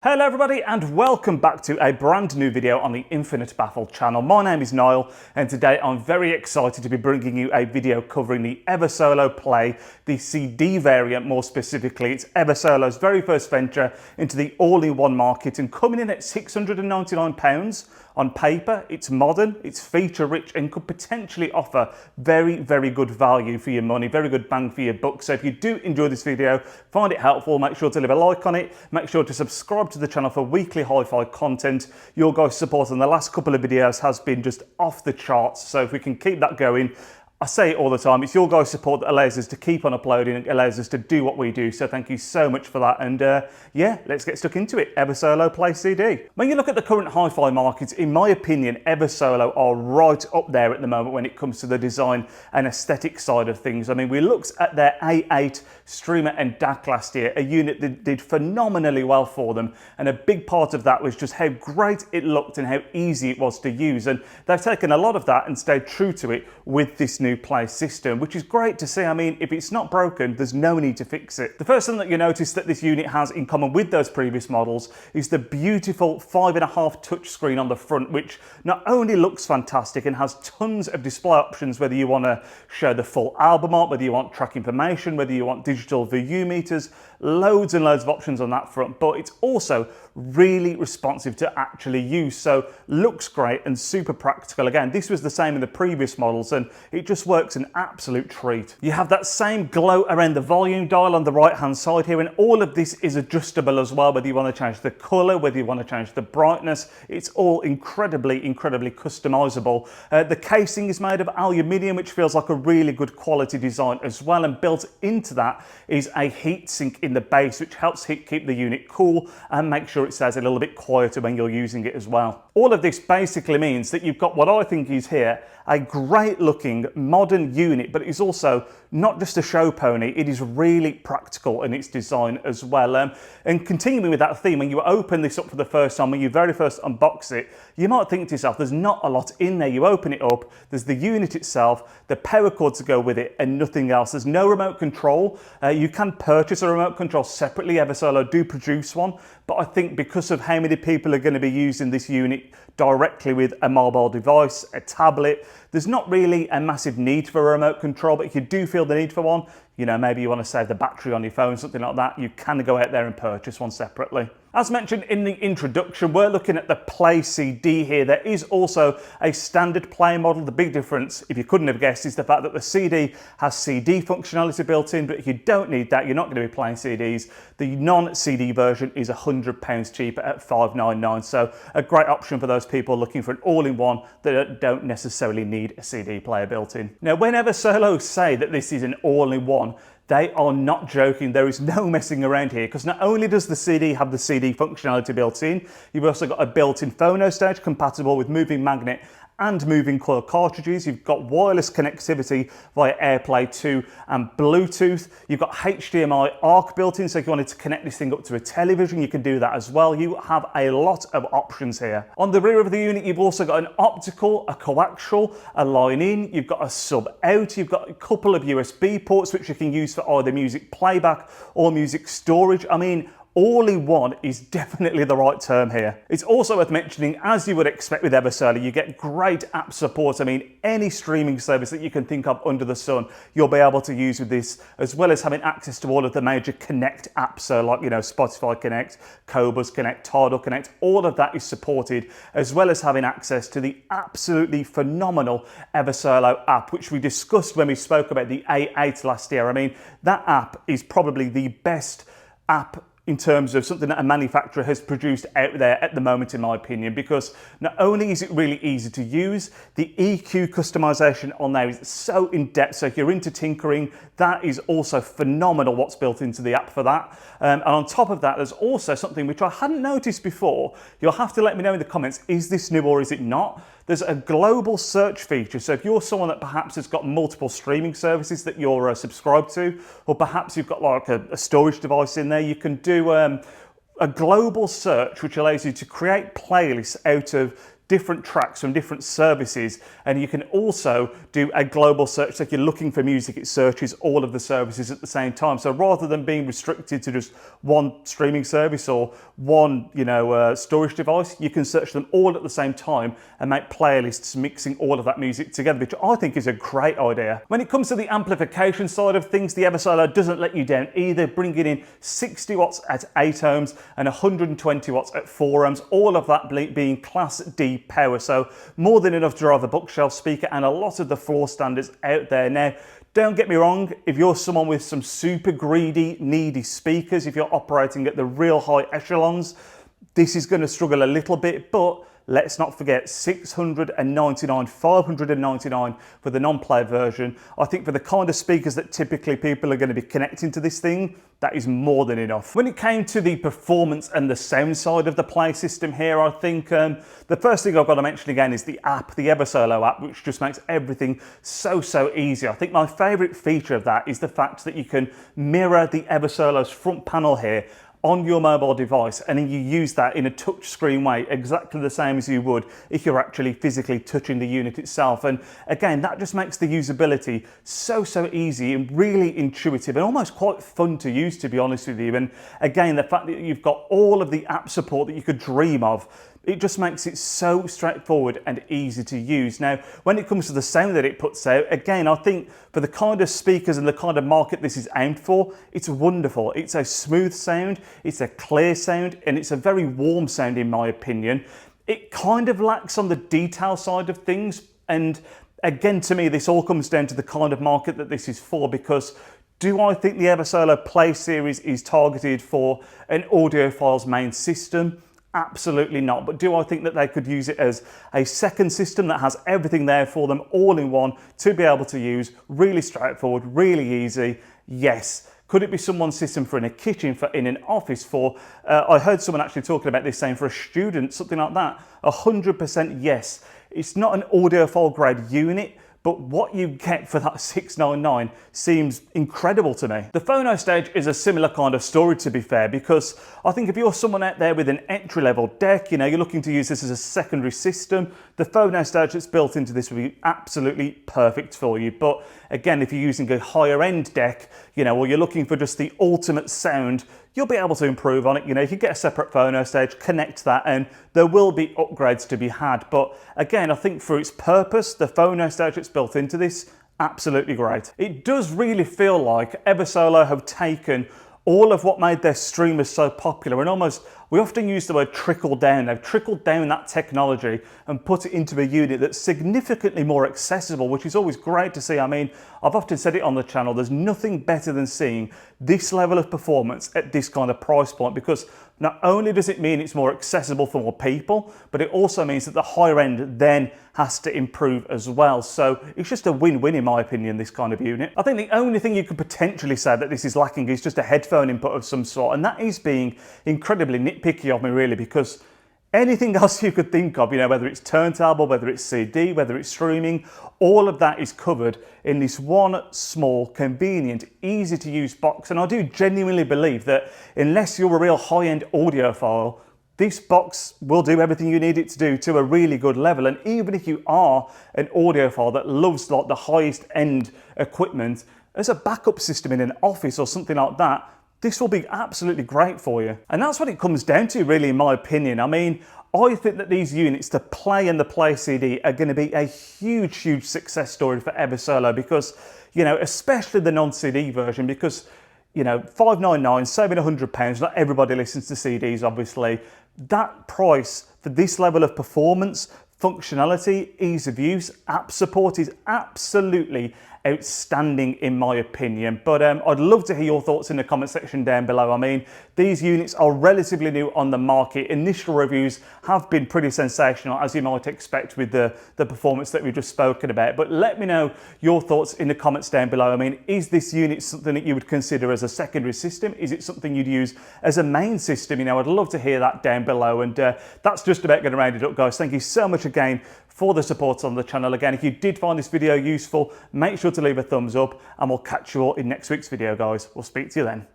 Hello everybody and welcome back to a brand new video on the Infinite Baffle channel. My name is Niall and today I'm very excited to be bringing you a video covering the Eversolo Play, the CD variant more specifically. It's Eversolo's very first venture into the all-in-one market and coming in at £699. On paper, it's modern, it's feature rich and could potentially offer very good value for your money, very good bang for your buck. So if you do enjoy this video, find it helpful, make sure to leave a like on it, make sure to subscribe to the channel for weekly hi-fi content. Your guys' support on the last couple of videos has been just off the charts, so if we can keep that going, I say it all the time, it's your guys' support that allows us to keep on uploading, it allows us to do what we do, so thank you so much for that. And yeah, let's get stuck into it. Eversolo Play CD. When you look at the current hi-fi market, in my opinion, Eversolo are right up there at the moment when it comes to the design and aesthetic side of things. I mean, we looked at their A8 streamer and DAC last year, a unit that did phenomenally well for them, and a big part of that was just how great it looked and how easy it was to use, and they've taken a lot of that and stayed true to it with this new Play system, which is great to see. I mean, if it's not broken, there's no need to fix it. The first thing that you notice that this unit has in common with those previous models is the beautiful 5.5 touchscreen on the front, which not only looks fantastic and has tons of display options, whether you want to show the full album art, whether you want track information, whether you want digital VU meters, loads and loads of options on that front, but it's also really responsive to actually use, so looks great and super practical. Again, this was the same in the previous models and it just works an absolute treat. You have that same glow around the volume dial on the right hand side here, and all of this is adjustable as well, whether you want to change the color, whether you want to change the brightness. It's all incredibly customizable. The casing is made of aluminium, which feels like a really good quality design as well, and built into that is a heat sink in the base, which helps keep the unit cool and make sure it stays a little bit quieter when you're using it as well. All of this basically means that you've got what I think is here a great looking modern unit, but it's also not just a show pony, it is really practical in its design as well. And continuing with that theme, when you open this up for the first time, when you very first unbox it, you might think to yourself, there's not a lot in there. You open it up, there's the unit itself, the power cord to go with it, and nothing else. There's no remote control. You can purchase a remote control separately. Eversolo do produce one, but I think because of how many people are going to be using this unit directly with a mobile device, a tablet, there's not really a massive need for a remote control, but if you do feel the need for one, you know, maybe you want to save the battery on your phone, something like that, you can go out there and purchase one separately. As mentioned in the introduction, we're looking at the Play CD here. There is also a standard Play model. The big difference, if you couldn't have guessed, is the fact that the CD has CD functionality built in, but if you don't need that, you're not going to be playing CDs. The non-CD version is £100 cheaper at $599, so a great option for those people looking for an all-in-one that don't necessarily need a CD player built in. Now, whenever Eversolo say that this is an all-in-one, they are not joking. There is no messing around here, because not only does the CD have the CD functionality built in, you've also got a built-in phono stage compatible with moving magnet and moving coil cartridges. You've got wireless connectivity via AirPlay 2 and Bluetooth. You've got HDMI ARC built in, so if you wanted to connect this thing up to a television, you can do that as well. You have a lot of options here. On the rear of the unit, you've also got an optical, a coaxial, a line in, you've got a sub out, you've got a couple of USB ports which you can use for either music playback or music storage. I mean, all-in-one is definitely the right term here. It's also worth mentioning, as you would expect with Eversolo, you get great app support. I mean, any streaming service that you can think of under the sun, you'll be able to use with this, as well as having access to all of the major Connect apps, so like, you know, Spotify Connect, Qobuz Connect, Tidal Connect, all of that is supported, as well as having access to the absolutely phenomenal Eversolo app, which we discussed when we spoke about the A8 last year. I mean, that app is probably the best app in terms of something that a manufacturer has produced out there at the moment, in my opinion, because not only is it really easy to use, the EQ customization on there is so in-depth, so if you're into tinkering, that is also phenomenal what's built into the app for that. And on top of that, there's also something which I hadn't noticed before. You'll have to let me know in the comments, is this new or is it not? There's a global search feature, so if you're someone that perhaps has got multiple streaming services that you're subscribed to, or perhaps you've got like a storage device in there, you can do a global search which allows you to create playlists out of different tracks from different services, and you can also do a global search. So if you're looking for music, it searches all of the services at the same time. So rather than being restricted to just one streaming service or one storage device, you can search them all at the same time and make playlists mixing all of that music together, which I think is a great idea. When it comes to the amplification side of things, the Eversolo doesn't let you down either, bringing in 60 watts at 8 ohms and 120 watts at 4 ohms, all of that being Class D power, so more than enough to drive a bookshelf speaker and a lot of the floor standards out there. Now, don't get me wrong, if you're someone with some super greedy, needy speakers, if you're operating at the real high echelons, this is going to struggle a little bit, but let's not forget $699, $599 for the non-play version. I think for the kind of speakers that typically people are going to be connecting to this thing, that is more than enough. When it came to the performance and the sound side of the Play system here, I think the first thing I've got to mention again is the app, the Eversolo app, which just makes everything so easy. I think my favourite feature of that is the fact that you can mirror the Eversolo's front panel here on your mobile device, and then you use that in a touchscreen way, exactly the same as you would if you're actually physically touching the unit itself. And again, that just makes the usability so easy and really intuitive and almost quite fun to use, to be honest with you. And again, the fact that you've got all of the app support that you could dream of, it just makes it so straightforward and easy to use. Now, when it comes to the sound that it puts out, again, I think for the kind of speakers and the kind of market this is aimed for, it's wonderful. It's a smooth sound, it's a clear sound, and it's a very warm sound in my opinion. It kind of lacks on the detail side of things, and again, to me, this all comes down to the kind of market that this is for, because do I think the Eversolo Play series is targeted for an audiophile's main system? Absolutely not. But do I think that they could use it as a second system that has everything there for them all in one to be able to use? Really straightforward, really easy. Yes. Could it be someone's system for in a kitchen, for in an office, for, I heard someone actually talking about this saying for a student, something like that. 100% yes. It's not an audiophile grade unit, but what you get for that $699 seems incredible to me. The phono stage is a similar kind of story, to be fair, because I think if you're someone out there with an entry-level deck, you're looking to use this as a secondary system, the phono stage that's built into this would be absolutely perfect for you. But again, if you're using a higher end deck, or you're looking for just the ultimate sound, you'll be able to improve on it. You can get a separate phono stage, connect that, and there will be upgrades to be had. But again, I think for its purpose, the phono stage that's built into this, absolutely great. It does really feel like Eversolo have taken all of what made their streamers so popular and almost, we often use the word trickle down. They've trickled down that technology and put it into a unit that's significantly more accessible, which is always great to see. I mean, I've often said it on the channel, there's nothing better than seeing this level of performance at this kind of price point, because not only does it mean it's more accessible for more people, but it also means that the higher end then has to improve as well. So it's just a win-win in my opinion, this kind of unit. I think the only thing you could potentially say that this is lacking is just a headphone input of some sort, and that is being incredibly nitpicky of me really, because anything else you could think of, whether it's turntable, whether it's CD, whether it's streaming, all of that is covered in this one small, convenient, easy to use box. And I do genuinely believe that unless you're a real high-end audiophile, this box will do everything you need it to do to a really good level. And even if you are an audiophile that loves like the highest end equipment, as a backup system in an office or something like that, this will be absolutely great for you. And that's what it comes down to really, in my opinion. I mean, I think that these units, the Play and the Play CD, are going to be a huge success story for Eversolo, because, especially the non-CD version, because, $599, saving £100, not everybody listens to CDs, obviously. That price for this level of performance, functionality, ease of use, app support is absolutely outstanding in my opinion. But I'd love to hear your thoughts in the comment section down below. I mean, these units are relatively new on the market. Initial reviews have been pretty sensational, as you might expect with the performance that we've just spoken about. But let me know your thoughts in the comments down below. I mean, is this unit something that you would consider as a secondary system? Is it something you'd use as a main system? I'd love to hear that down below. And that's just about going to round it up, guys. Thank you so much again for the support on the channel. Again, if you did find this video useful, make sure to leave a thumbs up, and we'll catch you all in next week's video, guys. We'll speak to you then.